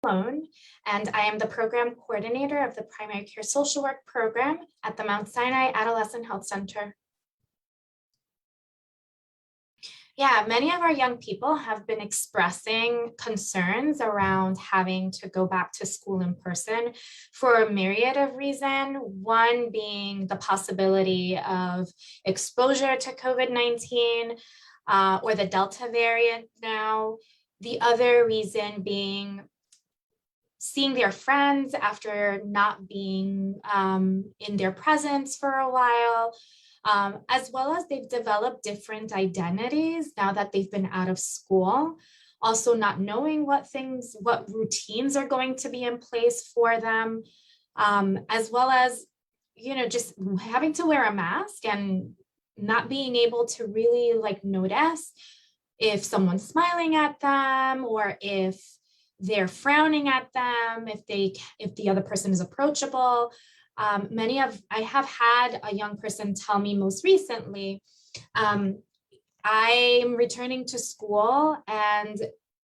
Sloan, and I am the program coordinator of the Primary Care Social Work program at the Mount Sinai Adolescent Health Center. Yeah, many of our young people have been expressing concerns around having to go back to school in person for a myriad of reasons. One being the possibility of exposure to COVID-19 or the Delta variant now. The other reason being seeing their friends after not being in their presence for a while. As well as they've developed different identities now that they've been out of school, also not knowing what routines are going to be in place for them, as well as, just having to wear a mask and not being able to really notice if someone's smiling at them or if they're frowning at them, if the other person is approachable. I have had a young person tell me most recently, I'm returning to school and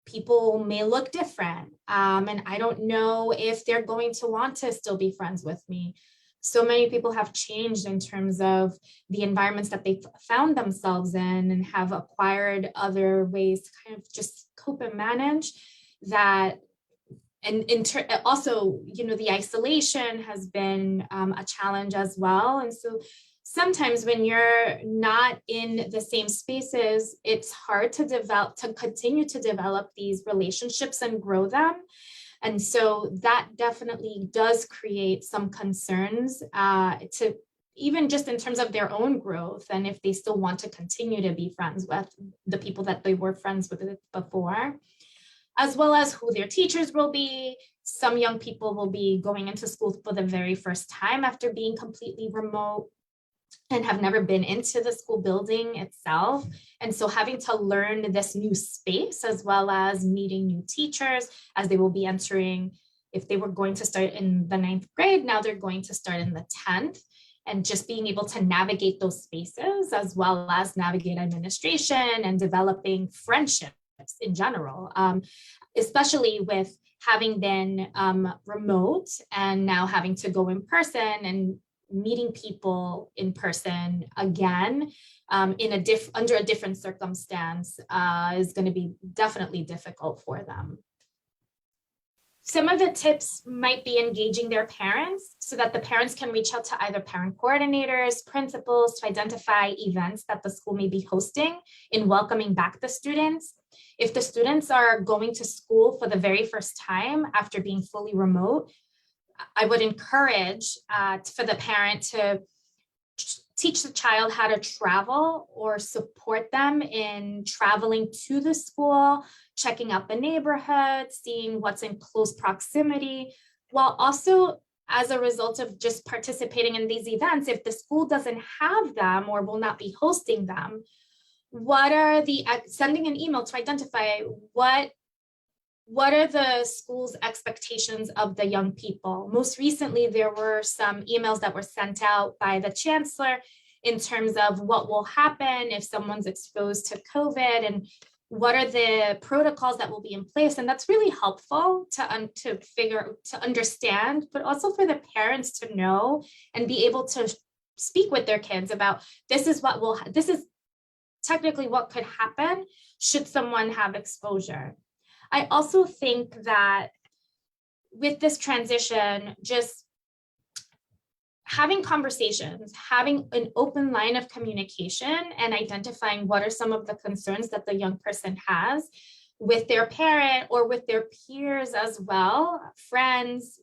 people may look different. And I don't know if they're going to want to still be friends with me. So many people have changed in terms of the environments that they've found themselves in and have acquired other ways to kind of just cope and manage that. And also, the isolation has been a challenge as well. And so sometimes when you're not in the same spaces, it's hard to continue to develop these relationships and grow them. And so that definitely does create some concerns to even just in terms of their own growth and if they still want to continue to be friends with the people that they were friends with before, as well as who their teachers will be. Some young people will be going into school for the very first time after being completely remote and have never been into the school building itself. And so having to learn this new space as well as meeting new teachers as they will be entering, if they were going to start in the 9th grade, now they're going to start in the 10th. And just being able to navigate those spaces as well as navigate administration and developing friendships in general, especially with having been remote and now having to go in person and meeting people in person again under a different circumstance is going to be definitely difficult for them. Some of the tips might be engaging their parents so that the parents can reach out to either parent coordinators, principals to identify events that the school may be hosting in welcoming back the students. If the students are going to school for the very first time after being fully remote, I would encourage for the parent to teach the child how to travel or support them in traveling to the school, checking out the neighborhood, seeing what's in close proximity, while also as a result of just participating in these events, if the school doesn't have them or will not be hosting them, sending an email to identify what are the school's expectations of the young people. Most recently, there were some emails that were sent out by the chancellor in terms of what will happen if someone's exposed to COVID and what are the protocols that will be in place. And that's really helpful to understand, but also for the parents to know and be able to speak with their kids about this is technically what could happen should someone have exposure. I also think that with this transition, just having conversations, having an open line of communication and identifying what are some of the concerns that the young person has with their parent or with their peers as well, friends,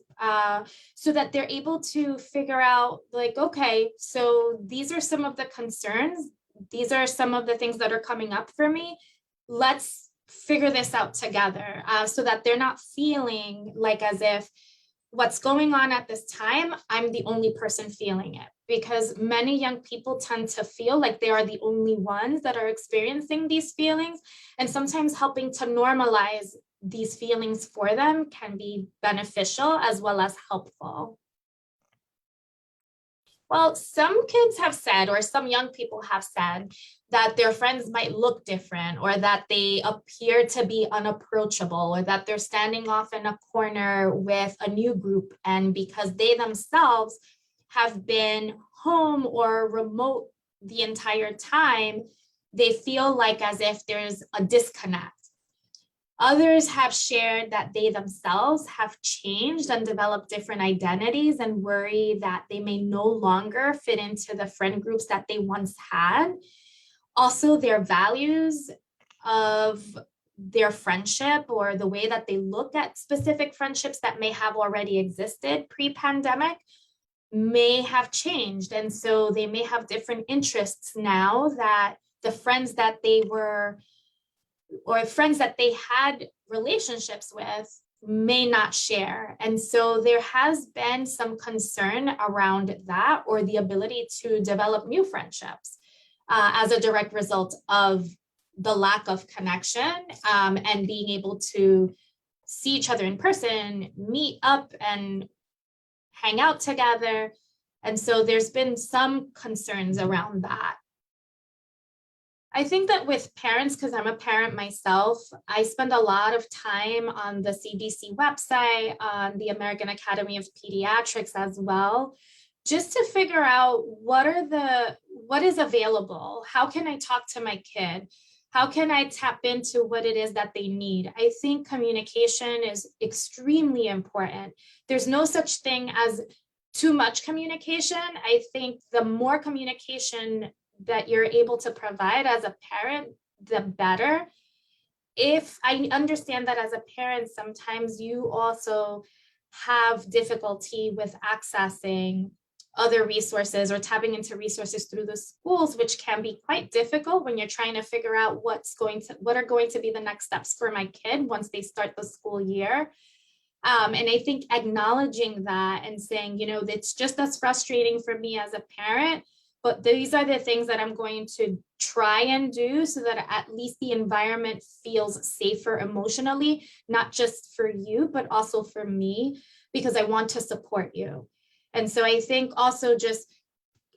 so that they're able to figure out okay, so these are some of the concerns. These are some of the things that are coming up for me. Let's figure this out together so that they're not feeling as if what's going on at this time, I'm the only person feeling it, because many young people tend to feel like they are the only ones that are experiencing these feelings. And sometimes helping to normalize these feelings for them can be beneficial as well as helpful. Well, some kids have said, or some young people have said, that their friends might look different, or that they appear to be unapproachable, or that they're standing off in a corner with a new group. And because they themselves have been home or remote the entire time, they feel like as if there's a disconnect. Others have shared that they themselves have changed and developed different identities and worry that they may no longer fit into the friend groups that they once had. Also, their values of their friendship, or the way that they look at specific friendships that may have already existed pre-pandemic, may have changed. And so they may have different interests now that the friends that they were, or friends that they had relationships with, may not share. And so there has been some concern around that, or the ability to develop new friendships as a direct result of the lack of connection, and being able to see each other in person, meet up and hang out together. And so there's been some concerns around that. I think that with parents, because I'm a parent myself, I spend a lot of time on the CDC website, on the American Academy of Pediatrics as well, just to figure out what is available. How can I talk to my kid? How can I tap into what it is that they need? I think communication is extremely important. There's no such thing as too much communication. I think the more communication that you're able to provide as a parent, the better. If I understand that as a parent, sometimes you also have difficulty with accessing other resources or tapping into resources through the schools, which can be quite difficult when you're trying to figure out what are going to be the next steps for my kid once they start the school year. And I think acknowledging that and saying, it's just as frustrating for me as a parent, but these are the things that I'm going to try and do so that at least the environment feels safer emotionally, not just for you, but also for me, because I want to support you. And so I think also just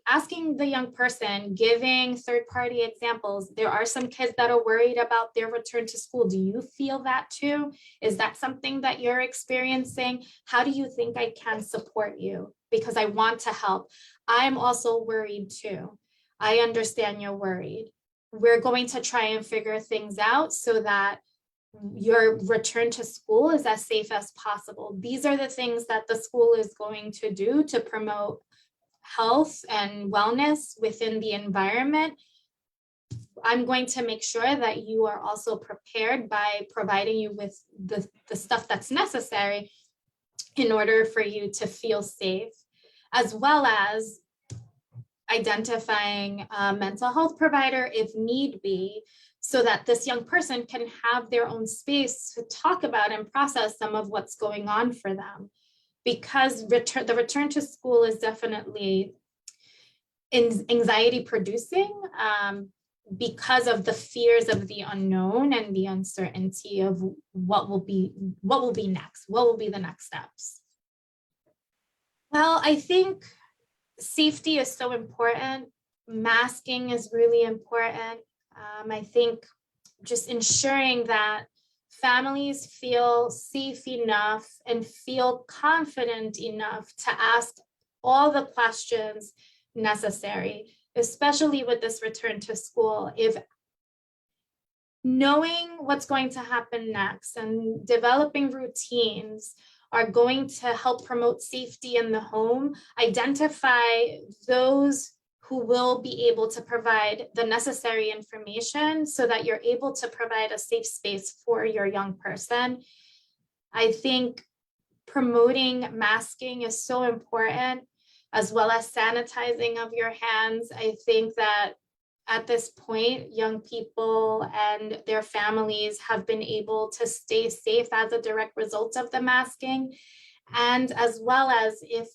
asking the young person, giving third-party examples. There are some kids that are worried about their return to school. Do you feel that too? Is that something that you're experiencing? How do you think I can support you? Because I want to help. I'm also worried too. I understand you're worried. We're going to try and figure things out so that your return to school is as safe as possible. These are the things that the school is going to do to promote health and wellness within the environment. I'm going to make sure that you are also prepared by providing you with the stuff that's necessary in order for you to feel safe, as well as identifying a mental health provider if need be, so that this young person can have their own space to talk about and process some of what's going on for them. Because the return to school is definitely anxiety producing, because of the fears of the unknown and the uncertainty of what will be next, what will be the next steps. Well, I think safety is so important. Masking is really important. I think just ensuring that families feel safe enough and feel confident enough to ask all the questions necessary, especially with this return to school. If knowing what's going to happen next and developing routines are going to help promote safety in the home, identify those who will be able to provide the necessary information so that you're able to provide a safe space for your young person. I think promoting masking is so important, as well as sanitizing of your hands. I think that at this point, young people and their families have been able to stay safe as a direct result of the masking. And as well as if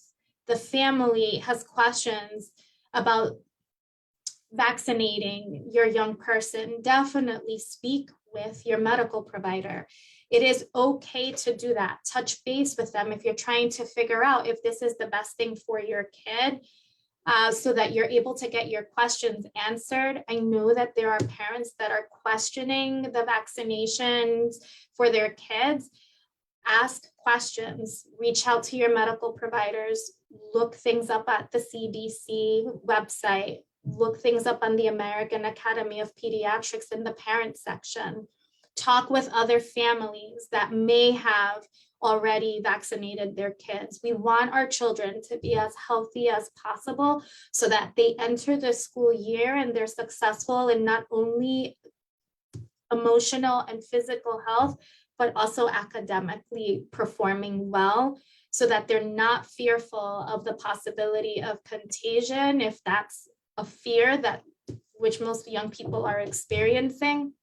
the family has questions about vaccinating your young person, definitely speak with your medical provider. It is okay to do that. Touch base with them if you're trying to figure out if this is the best thing for your kid. so that you're able to get your questions answered. I know that there are parents that are questioning the vaccinations for their kids. Ask questions, reach out to your medical providers, look things up at the CDC website, look things up on the American Academy of Pediatrics in the parent section. Talk with other families that may have already vaccinated their kids. We want our children to be as healthy as possible so that they enter the school year and they're successful in not only emotional and physical health, but also academically performing well, so that they're not fearful of the possibility of contagion, if that's a fear that which most young people are experiencing,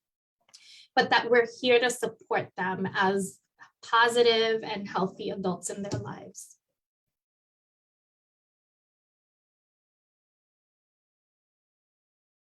but that we're here to support them as positive and healthy adults in their lives.